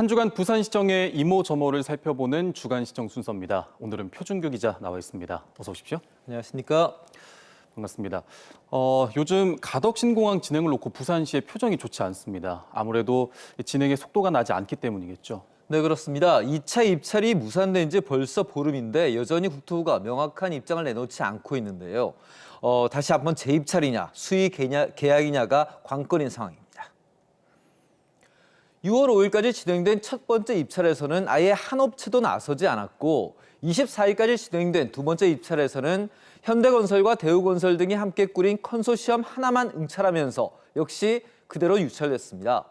한 주간 부산시정의 이모저모를 살펴보는 주간시정 순서입니다. 오늘은 표준규 기자 나와 있습니다. 어서 오십시오. 안녕하십니까. 반갑습니다. 요즘 가덕신공항 진행을 놓고 부산시의 표정이 좋지 않습니다. 아무래도 진행의 속도가 나지 않기 때문이겠죠. 네, 그렇습니다. 2차 입찰이 무산된 지 벌써 보름인데 여전히 국토부가 명확한 입장을 내놓지 않고 있는데요. 다시 한번 재입찰이냐, 수의 계약이냐가 관건인 상황입니다. 6월 5일까지 진행된 첫 번째 입찰에서는 아예 한 업체도 나서지 않았고 24일까지 진행된 두 번째 입찰에서는 현대건설과 대우건설 등이 함께 꾸린 컨소시엄 하나만 응찰하면서 역시 그대로 유찰됐습니다.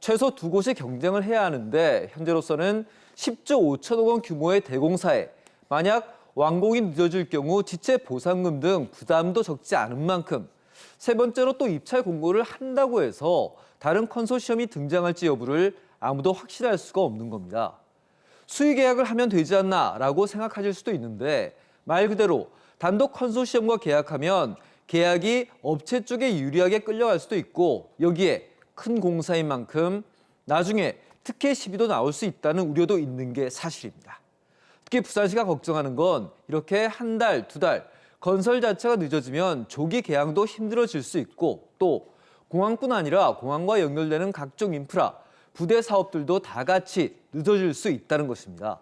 최소 두 곳이 경쟁을 해야 하는데 현재로서는 10조 5천억 원 규모의 대공사에 만약 완공이 늦어질 경우 지체 보상금 등 부담도 적지 않은 만큼 세 번째로 또 입찰 공고를 한다고 해서 다른 컨소시엄이 등장할지 여부를 아무도 확실할 수가 없는 겁니다. 수의 계약을 하면 되지 않나라고 생각하실 수도 있는데 말 그대로 단독 컨소시엄과 계약하면 계약이 업체 쪽에 유리하게 끌려갈 수도 있고 여기에 큰 공사인 만큼 나중에 특혜 시비도 나올 수 있다는 우려도 있는 게 사실입니다. 특히 부산시가 걱정하는 건 이렇게 한 달, 두 달 건설 자체가 늦어지면 조기 개항도 힘들어질 수 있고 또 공항뿐 아니라 공항과 연결되는 각종 인프라, 부대 사업들도 다 같이 늦어질 수 있다는 것입니다.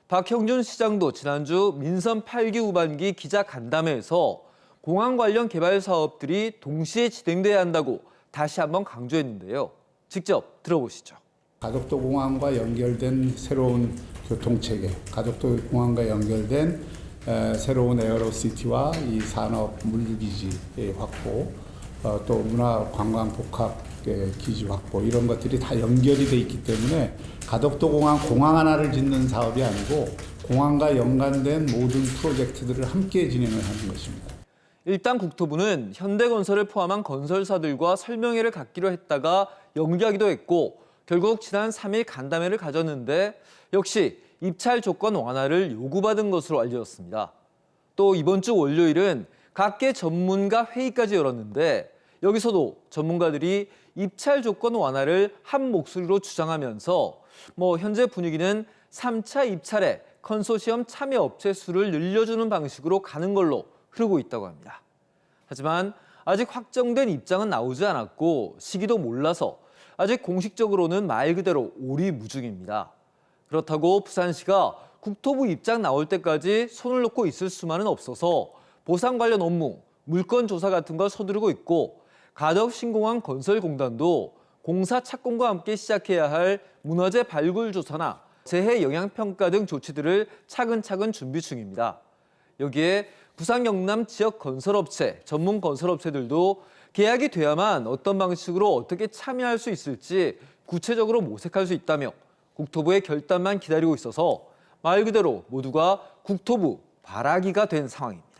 박형준 시장도 지난주 민선 8기 후반기 기자 간담회에서 공항 관련 개발 사업들이 동시에 진행돼야 한다고 다시 한번 강조했는데요. 직접 들어보시죠. 가덕도 공항과 연결된 새로운 교통체계, 가덕도 공항과 연결된 새로운 에어로시티와 이 산업 물류기지 확보, 또 문화 관광 복합 기지 확보 이런 것들이 다 연결이 돼 있기 때문에 가덕도 공항 하나를 짓는 사업이 아니고 공항과 연관된 모든 프로젝트들을 함께 진행을 하는 것입니다. 일단 국토부는 현대건설을 포함한 건설사들과 설명회를 갖기로 했다가 연기하기도 했고 결국 지난 3일 간담회를 가졌는데 역시 입찰 조건 완화를 요구받은 것으로 알려졌습니다. 또 이번 주 월요일은 각계 전문가 회의까지 열었는데 여기서도 전문가들이 입찰 조건 완화를 한 목소리로 주장하면서 현재 분위기는 3차 입찰에 컨소시엄 참여 업체 수를 늘려주는 방식으로 가는 걸로 흐르고 있다고 합니다. 하지만 아직 확정된 입장은 나오지 않았고 시기도 몰라서 아직 공식적으로는 말 그대로 오리무중입니다. 그렇다고 부산시가 국토부 입장 나올 때까지 손을 놓고 있을 수만은 없어서 보상 관련 업무, 물건 조사 같은 걸 서두르고 있고 가덕신공항 건설공단도 공사 착공과 함께 시작해야 할 문화재 발굴 조사나 재해 영향평가 등 조치들을 차근차근 준비 중입니다. 여기에 부산 경남 지역 건설업체, 전문 건설업체들도 계약이 돼야만 어떤 방식으로 어떻게 참여할 수 있을지 구체적으로 모색할 수 있다며 국토부의 결단만 기다리고 있어서 말 그대로 모두가 국토부 바라기가 된 상황입니다.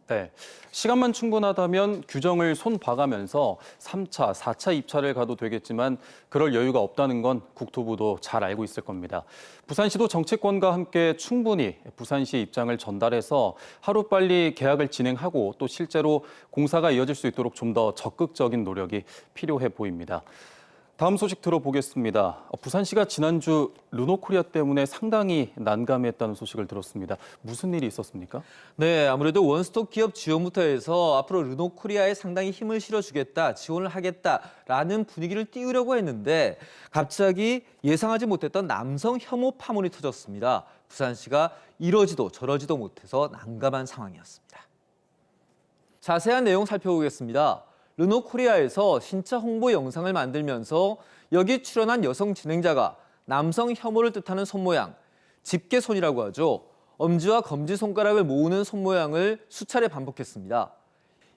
네, 시간만 충분하다면 규정을 손봐가면서 3차, 4차 입찰을 가도 되겠지만 그럴 여유가 없다는 건 국토부도 잘 알고 있을 겁니다. 부산시도 정치권과 함께 충분히 부산시의 입장을 전달해서 하루빨리 계약을 진행하고 또 실제로 공사가 이어질 수 있도록 좀 더 적극적인 노력이 필요해 보입니다. 다음 소식 들어보겠습니다. 부산시가 지난주 르노코리아 때문에 상당히 난감했다는 소식을 들었습니다. 무슨 일이 있었습니까? 네, 아무래도 원스톱 기업 지원부터 해서 앞으로 르노코리아에 상당히 힘을 실어주겠다, 지원을 하겠다라는 분위기를 띄우려고 했는데 갑자기 예상하지 못했던 남성 혐오 파문이 터졌습니다. 부산시가 이러지도 저러지도 못해서 난감한 상황이었습니다. 자세한 내용 살펴보겠습니다. 르노코리아에서 신차 홍보 영상을 만들면서 여기 출연한 여성 진행자가 남성 혐오를 뜻하는 손모양, 집게손이라고 하죠. 엄지와 검지손가락을 모으는 손모양을 수차례 반복했습니다.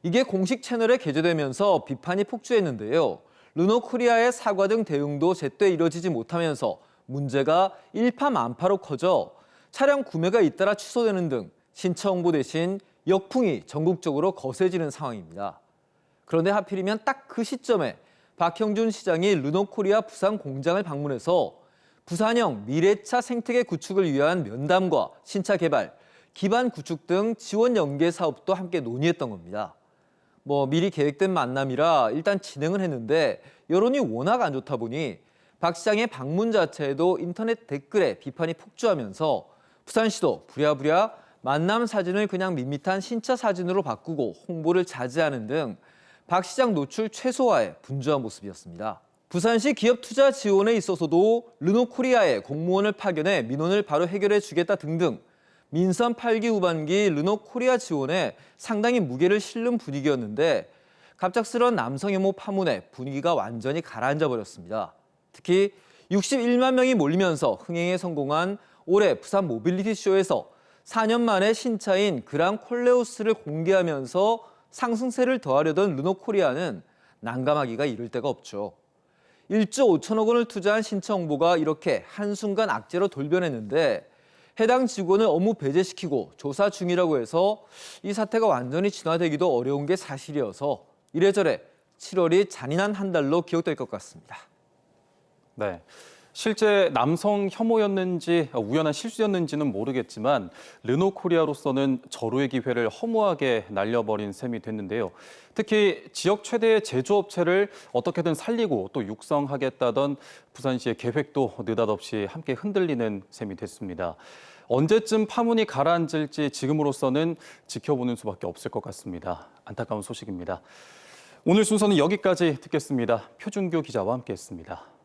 이게 공식 채널에 게재되면서 비판이 폭주했는데요. 르노코리아의 사과 등 대응도 제때 이뤄지지 못하면서 문제가 일파만파로 커져 차량 구매가 잇따라 취소되는 등 신차 홍보 대신 역풍이 전국적으로 거세지는 상황입니다. 그런데 하필이면 딱 그 시점에 박형준 시장이 르노코리아 부산 공장을 방문해서 부산형 미래차 생태계 구축을 위한 면담과 신차 개발, 기반 구축 등 지원 연계 사업도 함께 논의했던 겁니다. 미리 계획된 만남이라 일단 진행을 했는데 여론이 워낙 안 좋다 보니 박 시장의 방문 자체에도 인터넷 댓글에 비판이 폭주하면서 부산시도 부랴부랴 만남 사진을 그냥 밋밋한 신차 사진으로 바꾸고 홍보를 자제하는 등 박 시장 노출 최소화에 분주한 모습이었습니다. 부산시 기업 투자 지원에 있어서도 르노코리아에 공무원을 파견해 민원을 바로 해결해 주겠다 등등 민선 8기 후반기 르노코리아 지원에 상당히 무게를 실는 분위기였는데 갑작스런 남성 혐오 파문에 분위기가 완전히 가라앉아 버렸습니다. 특히 61만 명이 몰리면서 흥행에 성공한 올해 부산 모빌리티 쇼에서 4년 만에 신차인 그랑 콜레오스를 공개하면서 상승세를 더하려던 르노코리아는 난감하기가 이를 데가 없죠. 1조 5천억 원을 투자한 신차 홍보가 이렇게 한순간 악재로 돌변했는데 해당 직원을 업무 배제시키고 조사 중이라고 해서 이 사태가 완전히 진화되기도 어려운 게 사실이어서 이래저래 7월이 잔인한 한 달로 기억될 것 같습니다. 네. 실제 남성 혐오였는지 우연한 실수였는지는 모르겠지만 르노코리아로서는 절호의 기회를 허무하게 날려버린 셈이 됐는데요. 특히 지역 최대의 제조업체를 어떻게든 살리고 또 육성하겠다던 부산시의 계획도 느닷없이 함께 흔들리는 셈이 됐습니다. 언제쯤 파문이 가라앉을지 지금으로서는 지켜보는 수밖에 없을 것 같습니다. 안타까운 소식입니다. 오늘 순서는 여기까지 듣겠습니다. 표준규 기자와 함께했습니다.